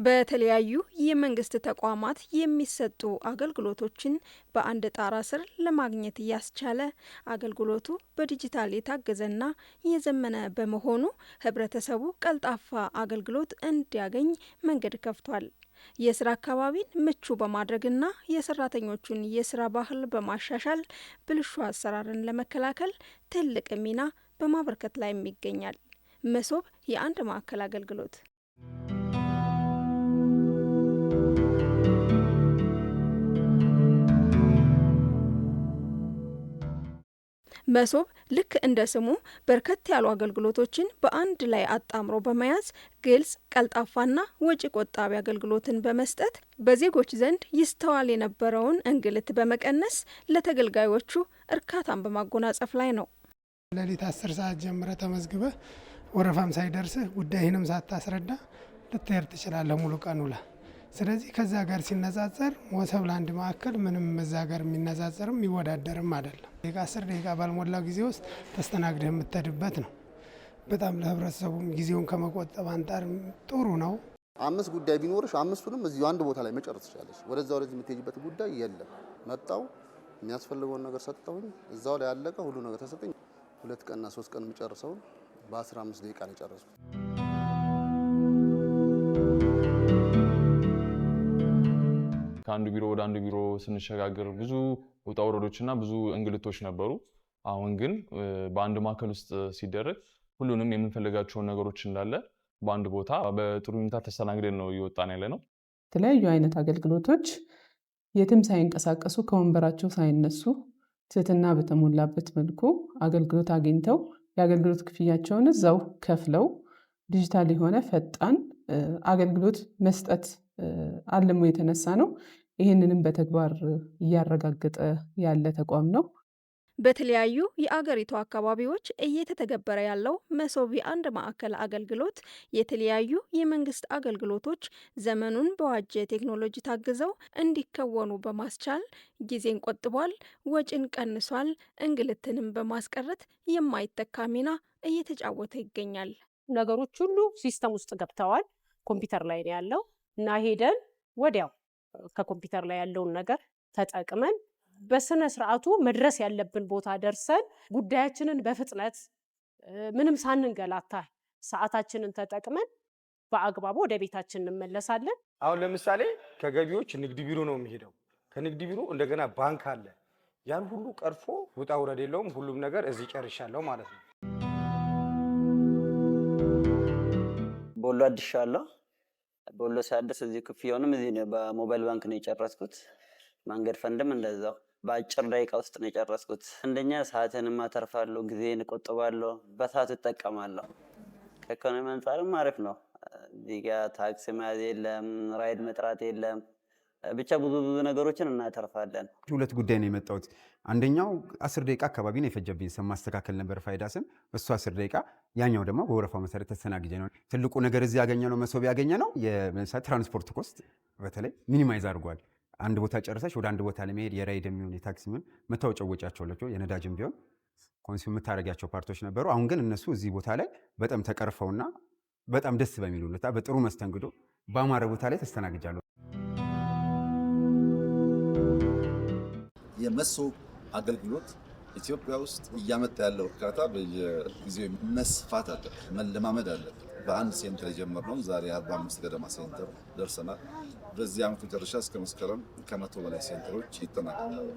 በተለያዩ የመንግስት ተቋማት የሚሰጡ አገልግሎቶችን በአንድ ጣራ ስር ለማግኘት ያስቻለ አገልግሎቱ በዲጂታል የታገዘና የዘመነ በመሆኑ ህብረተሰቡ ቀልጣፋ አገልግሎት እንዲያገኝ መንገድ ከፍቷል። የስራ አካባቢን ምቹ በማድረግና የሰራተኞቹን የስራ ባህል በማሻሻል ብልሹ አሰራርን ለመከላከል ትልቅ ሚና በማበርከት ላይ ይገኛል። መሶብ የአንድ ማዕከል አገልግሎት መሶብ ልክ እንደ ስሙ በርከት ያሉ አገልግሎቶችን በአንድ ላይ አጣምሮ በመያዝ ግልጽ፣ ቀልጣፋና ወጪ ቆጣቢ አገልግሎትን በመስጠት በዜጎች ዘንድ ይስተዋል የነበረውን እንግልት በመቀነስ ለተገልጋዮቹ እርካታን በማጎናጸፍ ላይ ነው። ሌሊት 10 ሰዓት ጀምረ ተመዝግበ ወረፋም ሳይደርስህ ጉዳይህንም ሳታስረዳ ልትሄድ ትችላለህ ሙሉ ቀን ውለህ። ስለዚህ ከዛ ጋር ሲነጻጸር መሶብ ለአንድ ማዕከል ምንም እዛ ጋር የሚነጻጸርም የሚወዳደርም አይደለም። 10 ደቂቃ ባልሞላው ጊዜ ውስጥ ተስተናግደህ የምትሄድበት ነው። በጣም ለህብረተሰቡም ጊዜውን ከመቆጠብ አንጻር ጥሩ ነው። 5 ጉዳይ ቢኖርሽ 5ቱንም እዚሁ አንድ ቦታ ላይ መጨረስ ትችላለሽ። ወደዛ ወደዚህ የምትሄጂበት ጉዳይ የለም። መጣው የሚያስፈልገውን ነገር ሰጠሁኝ፣ እዛው ላይ ያለቀ ሁሉ ነገር ተሰጠኝ። 2 ቀንና 3 ቀን የምጨርሰው በ15 ደቂቃ ነው የጨረስኩት። ከአንዱ ቢሮ ወደ አንዱ ቢሮ ስንሸጋገር ብዙ ውጣ ውረዶችና ብዙ እንግልቶች ነበሩ። አሁን ግን በአንድ ማዕከል ውስጥ ሲደረግ ሁሉንም የምንፈልጋቸውን ነገሮች እንዳለ በአንድ ቦታ በጥሩ ሁኔታ ተስተናግደን ነው እየወጣን ያለ ነው። የተለያዩ አይነት አገልግሎቶች የትም ሳይንቀሳቀሱ ከወንበራቸው ሳይነሱ ትህትና በተሞላበት መልኩ አገልግሎት አግኝተው የአገልግሎት ክፍያቸውን እዛው ከፍለው ዲጂታል የሆነ ፈጣን አገልግሎት መስጠት አልሞ የተነሳ ነው። ይህንንም በተግባር እያረጋገጠ ያለ ተቋም ነው። በተለያዩ የአገሪቱ አካባቢዎች እየተተገበረ ያለው መሶብ የአንድ ማዕከል አገልግሎት የተለያዩ የመንግስት አገልግሎቶች ዘመኑን በዋጀ ቴክኖሎጂ ታግዘው እንዲከወኑ በማስቻል ጊዜን ቆጥቧል፣ ወጪን ቀንሷል፣ እንግልትንም በማስቀረት የማይተካ ሚና እየተጫወተ ይገኛል። ነገሮች ሁሉ ሲስተም ውስጥ ገብተዋል። ኮምፒውተር ላይ ነው ያለው እና ሄደን ወዲያው ከኮምፒውተር ላይ ያለውን ነገር ተጠቅመን በስነ ስርዓቱ መድረስ ያለብን ቦታ ደርሰን ጉዳያችንን በፍጥነት ምንም ሳንንገላታ ሰዓታችንን ተጠቅመን በአግባቡ ወደ ቤታችን እንመለሳለን። አሁን ለምሳሌ ከገቢዎች ንግድ ቢሮ ነው የሚሄደው። ከንግድ ቢሮ እንደገና ባንክ አለ። ያን ሁሉ ቀርፎ ውጣ ውረድ የለውም። ሁሉም ነገር እዚህ ጨርሻለሁ ማለት ነው። ቦሎ አድሻለሁ። ቦሎ ሳድስ እዚህ ክፍያውንም እዚህ ነው በሞባይል ባንክ ነው የጨረስኩት። መንገድ ፈንድም እንደዛው በአጭር ደቂቃ ውስጥ ነው የጨረስኩት። አንደኛ ሰዓትንም አተርፋለሁ፣ ጊዜን እቆጥባለሁ፣ በሰዓት እጠቀማለሁ። ከኢኮኖሚ አንጻርም አሪፍ ነው። እዚህ ጋር ታክሲ መያዝ የለም፣ ራይድ መጥራት የለም። ብቻ ብዙ ነገሮችን እናተርፋለን። 2 ጉዳይ ነው የመጣሁት። አንደኛው 10 ደቂቃ አካባቢ ነው የፈጀብኝ ስም ማስተካከል ነበር ፋይዳ ስም እሱ 10 ደቂቃ፣ ያኛው ደግሞ በወረፋው መሰረት ተስተናግጄ ነው። ትልቁ ነገር እዚህ ያገኘነው መሶብ ያገኘነው የትራንስፖርት ኮስት በተለይ ሚኒማይዝ አድርጓል። አንድ ቦታ ጨርሰሽ ወደ አንድ ቦታ ለመሄድ የራይድ የሚሆን የታክሲ የሚሆን መታወቂያ ወጪያቸው ለቸው የነዳጅም ቢሆን ኮንሱም የምታደርጊያቸው ፓርቶች ነበሩ። አሁን ግን እነሱ እዚህ ቦታ ላይ በጣም ተቀርፈውና በጣም ደስ በሚል ሁኔታ በጥሩ መስተንግዶ በአማረ ቦታ ላይ ተስተናግጃለሁ። የመሶብ አገልግሎት ኢትዮጵያ ውስጥ እያመጣ ያለው እርካታ በየጊዜው መስፋት አለ፣ መለማመድ አለ። በአንድ ሴንተር የጀመርነው ዛሬ 45 ገደማ ሴንተር ደርሰናል። በዚህ ዓመት መጨረሻ እስከ መስከረም ከ100 በላይ ሴንተሮች ይጠናቀቃሉ።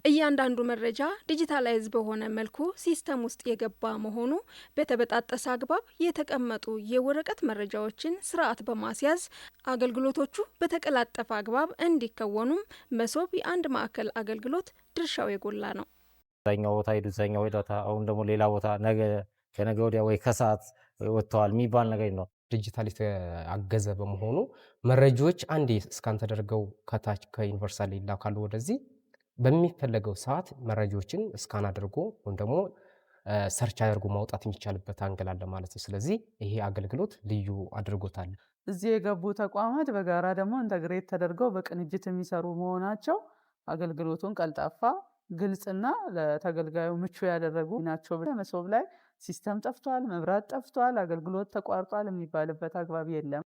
እያንዳንዱ መረጃ ዲጂታላይዝ በሆነ መልኩ ሲስተም ውስጥ የገባ መሆኑ በተበጣጠሰ አግባብ የተቀመጡ የወረቀት መረጃዎችን ስርዓት በማስያዝ አገልግሎቶቹ በተቀላጠፈ አግባብ እንዲከወኑም መሶብ የአንድ ማዕከል አገልግሎት ድርሻው የጎላ ነው። ዛኛው ቦታ ሄዱ፣ ዛኛው ቦታ አሁን ደግሞ ሌላ ቦታ ነገ ከነገ ወዲያ ወይ ከሰዓት ወጥተዋል የሚባል ነገር ነው። ዲጂታል የተአገዘ በመሆኑ መረጃዎች አንዴ እስካን ተደርገው ከታች ከዩኒቨርሳል ይላካሉ ወደዚህ በሚፈለገው ሰዓት መረጃዎችን እስካን አድርጎ ወይም ደግሞ ሰርች አድርጎ ማውጣት የሚቻልበት አንገል አለ ማለት ነው። ስለዚህ ይሄ አገልግሎት ልዩ አድርጎታል። እዚህ የገቡ ተቋማት በጋራ ደግሞ ኢንተግሬት ተደርገው በቅንጅት የሚሰሩ መሆናቸው አገልግሎቱን ቀልጣፋ ግልጽና ለተገልጋዩ ምቹ ያደረጉ ናቸው። መሶብ ላይ ሲስተም ጠፍቷል፣ መብራት ጠፍቷል፣ አገልግሎት ተቋርጧል የሚባልበት አግባብ የለም።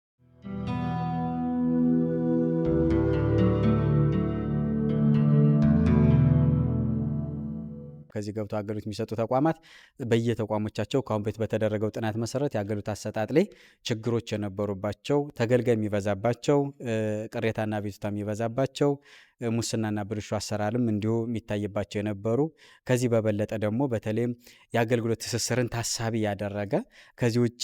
ከዚህ ገብተው አገልግሎት የሚሰጡ ተቋማት በየተቋሞቻቸው ከአሁን በፊት በተደረገው ጥናት መሰረት የአገልግሎት አሰጣጥ ላይ ችግሮች የነበሩባቸው፣ ተገልጋይ የሚበዛባቸው፣ ቅሬታና ቤቱታ የሚበዛባቸው፣ ሙስናና ብልሹ አሰራርም እንዲሁ የሚታይባቸው የነበሩ ከዚህ በበለጠ ደግሞ በተለይም የአገልግሎት ትስስርን ታሳቢ ያደረገ ከዚህ ውጭ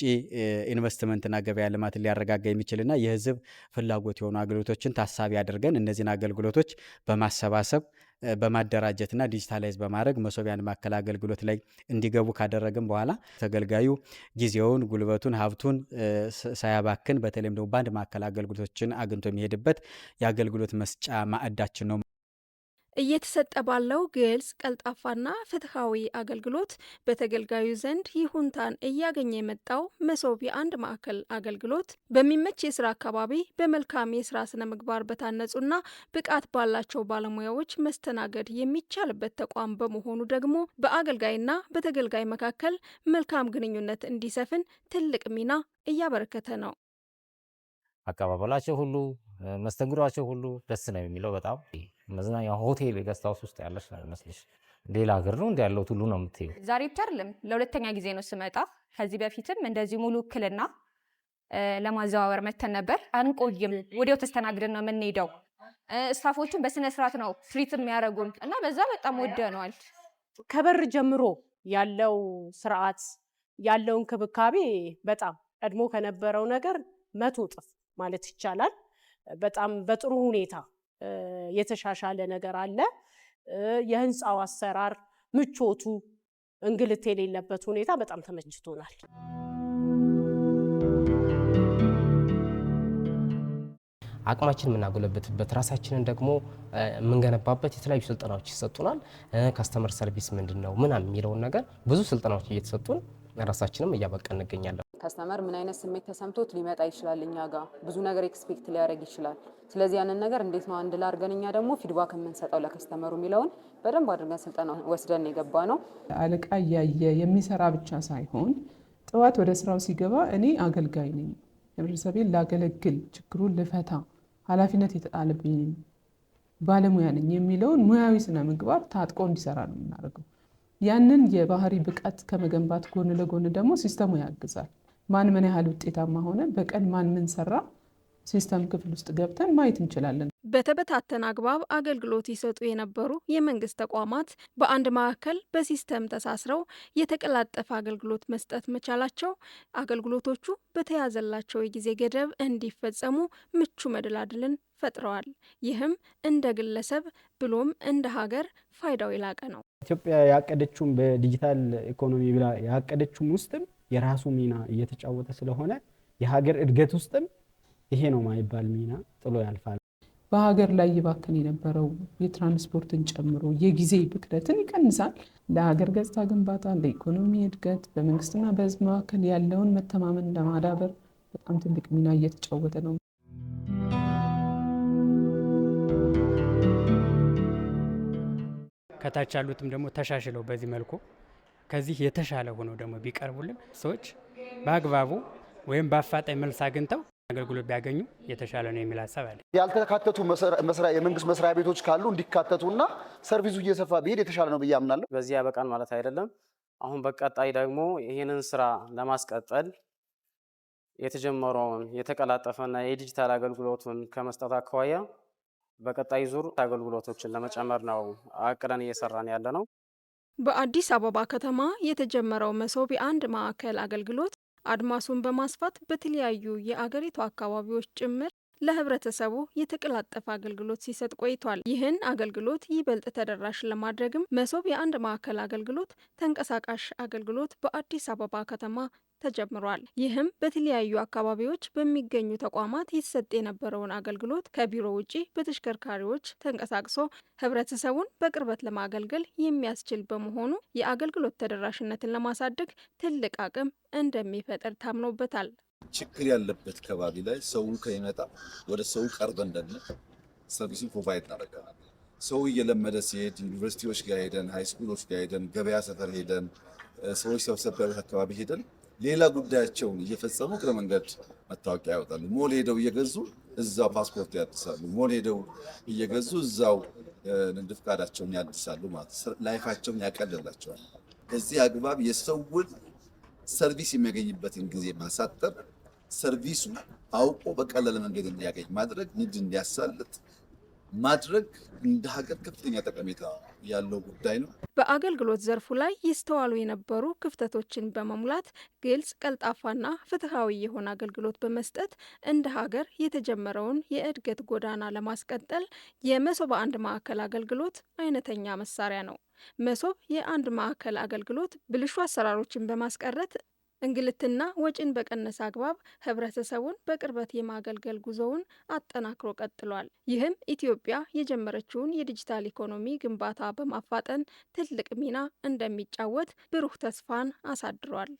ኢንቨስትመንትና ገበያ ልማትን ሊያረጋጋ የሚችልና የሕዝብ ፍላጎት የሆኑ አገልግሎቶችን ታሳቢ አድርገን እነዚህን አገልግሎቶች በማሰባሰብ በማደራጀትና ዲጂታላይዝ በማድረግ መሶብ የአንድ ማዕከል አገልግሎት ላይ እንዲገቡ ካደረግን በኋላ ተገልጋዩ ጊዜውን፣ ጉልበቱን፣ ሀብቱን ሳያባክን በተለይም ደግሞ በአንድ ማዕከል አገልግሎቶችን አግኝቶ የሚሄድበት የአገልግሎት መስጫ ማዕዳችን ነው። እየተሰጠ ባለው ግልጽ፣ ቀልጣፋና ፍትሐዊ አገልግሎት በተገልጋዩ ዘንድ ይሁንታን እያገኘ የመጣው መሶብ የአንድ ማዕከል አገልግሎት በሚመች የስራ አካባቢ በመልካም የስራ ስነ ምግባር በታነጹና ብቃት ባላቸው ባለሙያዎች መስተናገድ የሚቻልበት ተቋም በመሆኑ ደግሞ በአገልጋይና በተገልጋይ መካከል መልካም ግንኙነት እንዲሰፍን ትልቅ ሚና እያበረከተ ነው። አቀባበላቸው ሁሉ መስተንግዷቸው ሁሉ ደስ ነው የሚለው። በጣም መዝናኛ ሆቴል ገስት ሃውስ ውስጥ ያለች ነው የሚመስልሽ። ሌላ ሀገር ነው እንዲ ያለው ሁሉ ነው የምትይው። ዛሬ ብቻ አይደለም ለሁለተኛ ጊዜ ነው ስመጣ። ከዚህ በፊትም እንደዚህ ሙሉ ውክልና ለማዘዋወር መተን ነበር። አንቆይም፣ ወዲያው ተስተናግደን ነው የምንሄደው። ስታፎቹን በስነ ስርዓት ነው ትሪት የሚያደርጉን እና በዛ በጣም ወደነዋል። ከበር ጀምሮ ያለው ስርዓት ያለው እንክብካቤ በጣም ቀድሞ ከነበረው ነገር 100 እጥፍ ማለት ይቻላል። በጣም በጥሩ ሁኔታ የተሻሻለ ነገር አለ። የህንፃው አሰራር፣ ምቾቱ፣ እንግልት የሌለበት ሁኔታ በጣም ተመችቶናል። አቅማችን የምናጎለበትበት ራሳችንን ደግሞ የምንገነባበት የተለያዩ ስልጠናዎች ይሰጡናል። ካስተመር ሰርቪስ ምንድነው ምናምን የሚለውን ነገር ብዙ ስልጠናዎች እየተሰጡን ራሳችንም እያበቃን እንገኛለን። ካስተመር ምን አይነት ስሜት ተሰምቶት ሊመጣ ይችላል፣ እኛ ጋር ብዙ ነገር ኤክስፔክት ሊያደርግ ይችላል። ስለዚህ ያንን ነገር እንዴት ነው አንድ ላርገን እኛ ደግሞ ፊድባክ የምንሰጠው ለከስተመሩ የሚለውን በደንብ አድርገን ስልጠና ወስደን የገባ ነው። አለቃ እያየ የሚሰራ ብቻ ሳይሆን ጠዋት ወደ ስራው ሲገባ እኔ አገልጋይ ነኝ፣ ህብረተሰቤን ላገለግል፣ ችግሩን ልፈታ፣ ኃላፊነት የተጣለብኝ ባለሙያ ነኝ የሚለውን ሙያዊ ስነ ምግባር ታጥቆ እንዲሰራ ነው የምናደርገው። ያንን የባህሪ ብቃት ከመገንባት ጎን ለጎን ደግሞ ሲስተሙ ያግዛል። ማን ምን ያህል ውጤታማ ሆነ፣ በቀን ማን ምን ሰራ፣ ሲስተም ክፍል ውስጥ ገብተን ማየት እንችላለን። በተበታተነ አግባብ አገልግሎት ይሰጡ የነበሩ የመንግስት ተቋማት በአንድ ማዕከል በሲስተም ተሳስረው የተቀላጠፈ አገልግሎት መስጠት መቻላቸው አገልግሎቶቹ በተያዘላቸው የጊዜ ገደብ እንዲፈጸሙ ምቹ መደላድልን ፈጥረዋል። ይህም እንደ ግለሰብ ብሎም እንደ ሀገር ፋይዳው የላቀ ነው። ኢትዮጵያ ያቀደችውን በዲጂታል ኢኮኖሚ ብላ ያቀደችውን ውስጥም የራሱ ሚና እየተጫወተ ስለሆነ የሀገር እድገት ውስጥም ይሄ ነው ማይባል ሚና ጥሎ ያልፋል። በሀገር ላይ ይባክን የነበረው የትራንስፖርትን ጨምሮ የጊዜ ብክነትን ይቀንሳል። ለሀገር ገጽታ ግንባታ፣ ለኢኮኖሚ እድገት፣ በመንግስትና በህዝብ መካከል ያለውን መተማመን ለማዳበር በጣም ትልቅ ሚና እየተጫወተ ነው። ከታች ያሉትም ደግሞ ተሻሽለው በዚህ መልኩ ከዚህ የተሻለ ሆነው ደግሞ ቢቀርቡልን ሰዎች በአግባቡ ወይም በአፋጣኝ መልስ አግኝተው አገልግሎት ቢያገኙ የተሻለ ነው የሚል ሀሳብ አለ። ያልተካተቱ የመንግስት መስሪያ ቤቶች ካሉ እንዲካተቱና ሰርቪሱ እየሰፋ ቢሄድ የተሻለ ነው ብዬ አምናለሁ። በዚህ ያበቃን ማለት አይደለም። አሁን በቀጣይ ደግሞ ይህንን ስራ ለማስቀጠል የተጀመረውን የተቀላጠፈና የዲጂታል አገልግሎቱን ከመስጠት አኳያ በቀጣይ ዙር አገልግሎቶችን ለመጨመር ነው አቅደን እየሰራን ያለ ነው። በአዲስ አበባ ከተማ የተጀመረው መሶብ የአንድ ማዕከል አገልግሎት አድማሱን በማስፋት በተለያዩ የአገሪቱ አካባቢዎች ጭምር ለህብረተሰቡ የተቀላጠፈ አገልግሎት ሲሰጥ ቆይቷል። ይህን አገልግሎት ይበልጥ ተደራሽ ለማድረግም መሶብ የአንድ ማዕከል አገልግሎት ተንቀሳቃሽ አገልግሎት በአዲስ አበባ ከተማ ተጀምሯል። ይህም በተለያዩ አካባቢዎች በሚገኙ ተቋማት ይሰጥ የነበረውን አገልግሎት ከቢሮ ውጪ በተሽከርካሪዎች ተንቀሳቅሶ ህብረተሰቡን በቅርበት ለማገልገል የሚያስችል በመሆኑ የአገልግሎት ተደራሽነትን ለማሳደግ ትልቅ አቅም እንደሚፈጥር ታምኖበታል። ችግር ያለበት ከባቢ ላይ ሰው ከይመጣ ወደ ሰው ቀርበን ደግሞ ሰርቪሱን ፕሮቫይድ እናደርጋለን። ሰው እየለመደ ሲሄድ ዩኒቨርሲቲዎች ጋር ሄደን፣ ሃይስኩሎች ጋር ሄደን፣ ገበያ ሰፈር ሄደን፣ ሰዎች ሰብሰብ ያሉት አካባቢ ሄደን ሌላ ጉዳያቸውን እየፈጸሙ እግረ መንገድ መታወቂያ ያወጣሉ። ሞል ሄደው እየገዙ እዛው ፓስፖርት ያድሳሉ። ሞል ሄደው እየገዙ እዛው ንግድ ፈቃዳቸውን ያድሳሉ ማለት ላይፋቸውን ያቀልላቸዋል። በዚህ አግባብ የሰውን ሰርቪስ የሚያገኝበትን ጊዜ ማሳጠር፣ ሰርቪሱ አውቆ በቀላል መንገድ እንዲያገኝ ማድረግ፣ ንግድ እንዲያሳልጥ ማድረግ እንደ ሀገር ከፍተኛ ጠቀሜታ ያለው ጉዳይ ነው። በአገልግሎት ዘርፉ ላይ ይስተዋሉ የነበሩ ክፍተቶችን በመሙላት ግልጽ፣ ቀልጣፋና ፍትሐዊ የሆነ አገልግሎት በመስጠት እንደ ሀገር የተጀመረውን የእድገት ጎዳና ለማስቀጠል የመሶብ አንድ ማዕከል አገልግሎት አይነተኛ መሳሪያ ነው። መሶብ የአንድ ማዕከል አገልግሎት ብልሹ አሰራሮችን በማስቀረት እንግልትና ወጪን በቀነሰ አግባብ ህብረተሰቡን በቅርበት የማገልገል ጉዞውን አጠናክሮ ቀጥሏል። ይህም ኢትዮጵያ የጀመረችውን የዲጂታል ኢኮኖሚ ግንባታ በማፋጠን ትልቅ ሚና እንደሚጫወት ብሩህ ተስፋን አሳድሯል።